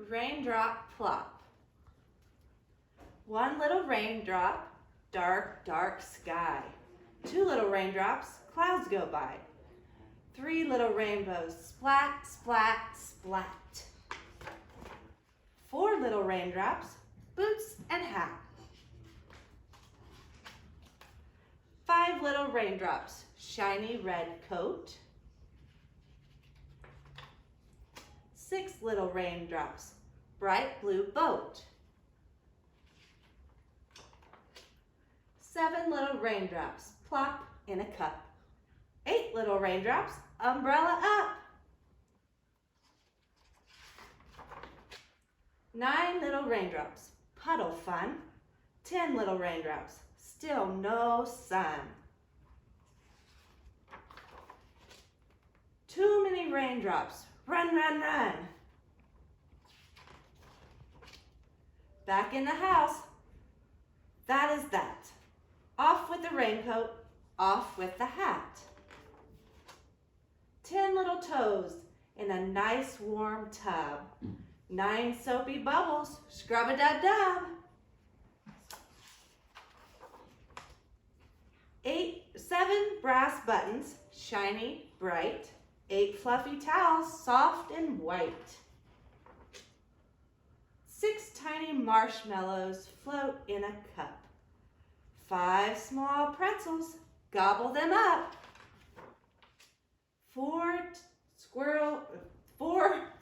Raindrop Plop. One little raindrop, dark, dark sky. Two little raindrops, clouds go by. Three little rainbows, splat, splat, splat. Four little raindrops, boots and hat. Five little raindrops, shiny red coat. Six little raindrops, bright blue boat. Seven little raindrops, plop in a cup. Eight little raindrops, umbrella up. Nine little raindrops, puddle fun. 10 little raindrops, still no sun. Too many raindrops, run, run, run. Back in the house, that is that. Off with the raincoat, off with the hat. 10 little toes in a nice warm tub. 9 soapy bubbles, scrub-a-dub-dub. 7 brass buttons, shiny, bright. 8 fluffy towels, soft and white. 6 tiny marshmallows float in a cup. 5 small pretzels, gobble them up. 4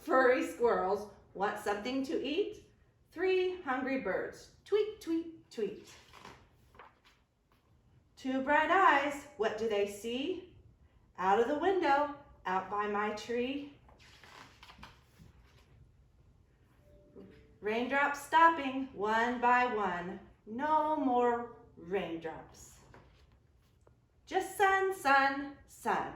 furry squirrels want something to eat. 3 hungry birds, tweet, tweet, tweet. 2 bright eyes, what do they see? Out of the window, out by my tree. Raindrops stopping one by one. No more raindrops. Just sun, sun, sun.